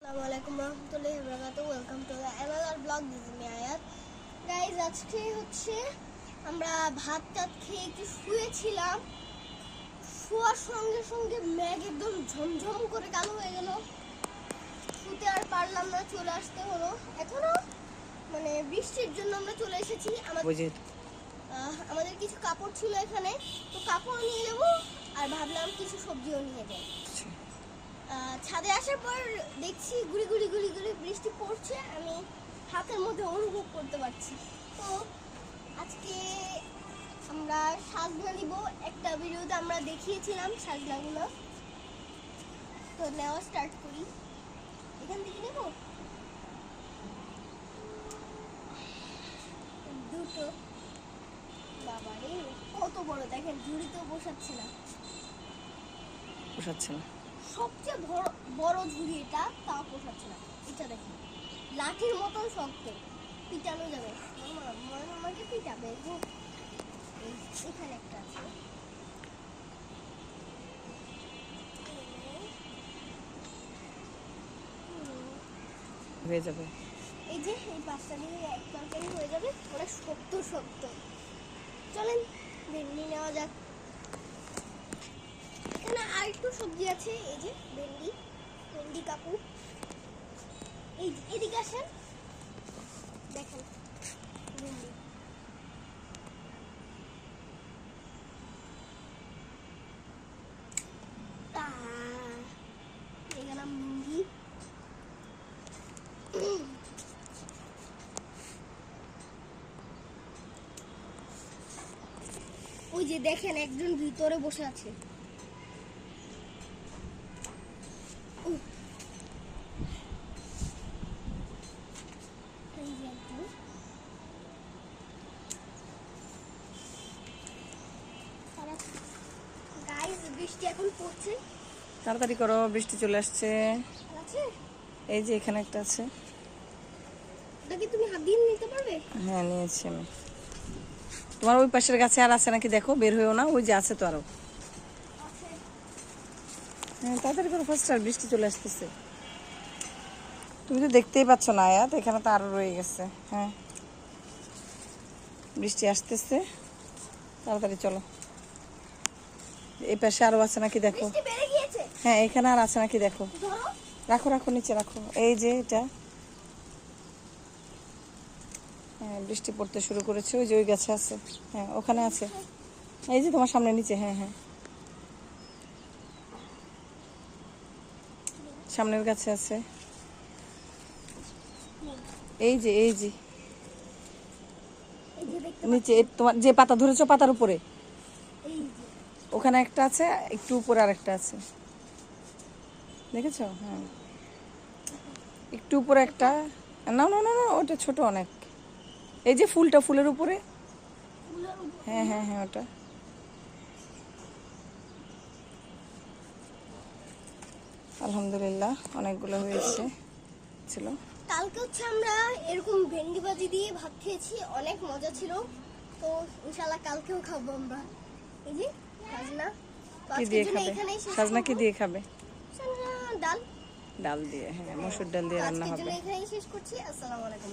আসসালামু আলাইকুম রহমতুল্লাহি ওয়া বারাকাতুহু। Welcome to the MLR blog. This is me আয়াত। গাইজ, আজকে হচ্ছে আমরা ভাত টাত খেয়ে একটু শুয়েছিলাম। শোয়ার সঙ্গে সঙ্গে মেঘ একদম ঝমঝম করে কালো হয়ে গেল। শুতে আর পারলাম না, চলে আসতে হলো। এখনো মানে বৃষ্টির জন্য আমরা চলে এসেছি। আমাদের কিছু কাপড় ছিল এখানে, তো কাপড় নিয়ে যাবো আর ভাবলাম কিছু সবজিও নিয়ে যাই। ছাদে আসার পর দেখছি গুড়ি গুড়ি গুড়ি গুড়ি বৃষ্টি পড়ছে, আমি হাতের মধ্যে অনুভব করতে পারছি। তো আজকে আমরা সাজনা নিব। একটা ভিডিওতে আমরা দেখিয়েছিলাম সাজনাগুলো, তো নেওয়া স্টার্ট করি। এখান থেকে নেব দুটো। বাবারে কত বড়, দেখেন ঝুড়িতেও বসাচ্ছে না। সবচেয়ে বড় ঝুড়ি এটা, তাও পোষাচ্ছে না। এটা দেখেন লাঠির মতন শক্ত, পিটানো যাবে। আমাকে পিটাবে। এখানে একটা আছে, হয়ে যাবে। এই যে এই পাঁচটা দিয়ে এক তরকারি হয়ে যাবে। ওরা শক্ত শক্ত। চলেন ভেন্ডি নেওয়া যাক। এখানে আর একটু সবজি আছে। এই যে ভেন্ডি কাকু, এই এদিকে আসেন, দেখেন ভেন্ডি। গেলাম ভেন্ডি। ওই যে দেখেন একজন ভিতরে বসে আছে। গাইস, বৃষ্টি এখন পড়ছে, তাড়াতাড়ি করো, বৃষ্টি চলে আসছে। এই যে এখানে একটা আছে। নাকি তুমি হাত দিয়ে নিতে পারবে? হ্যাঁ, নিয়েছি আমি। তোমার ওই পাশের গাছে আর আছে নাকি দেখো, বের হয়েও না। ওই যে আছে তো আরো। হ্যাঁ, তাড়াতাড়ি করো, ফার্স্ট। আর বৃষ্টি চলে আসতেছে, তুমি তো দেখতেই পাচ্ছ না আয়াত, এখানে তো আরো রয়ে গেছে। হ্যাঁ, বৃষ্টি আসতেছে, তাড়াতাড়ি চলো। এই পাশে আরো আছে নাকি দেখো। বৃষ্টি বেড়ে গিয়েছে। হ্যাঁ, এখানে আর আছে নাকি দেখো। ধরো, রাখো রাখো, নিচে রাখো। এই যে এটা। হ্যাঁ, বৃষ্টি পড়তে শুরু করেছে। ওই যে ওই গাছে আছে। হ্যাঁ, ওখানে আছে। এই যে তোমার সামনে নিচে। হ্যাঁ হ্যাঁ, সামনের গাছে আছে। এই যে এই যে দেখতে নিচে তোমার যে পাতা ধরেছো, পাতার উপরে এই যে ওখানে একটা আছে, একটু উপরে আর একটা আছে, দেখেছো? হ্যাঁ, একটু উপরে একটা। না না না না, ওটা ছোট অনেক। এই যে ফুলটা, ফুলের উপরে। হ্যাঁ হ্যাঁ হ্যাঁ, ওটা। আলহামদুলিল্লাহ, অনেকগুলো হয়েছে ছিল। কালকে হচ্ছে আমরা এরকম ভেন্ডি ভাজি দিয়ে ভাত খেয়েছি, অনেক মজা ছিল। তো ইনশাআল্লাহ কালকেও খাবো আমরা। এই যে সাজনা। কি দিয়ে খাবে? সাজনা কি দিয়ে খাবে? ডাল। ডাল দিয়ে। হ্যাঁ, মসুর ডাল দিয়ে রান্না হবে। এখানেই শেষ করছি। আসসালামু আলাইকুম।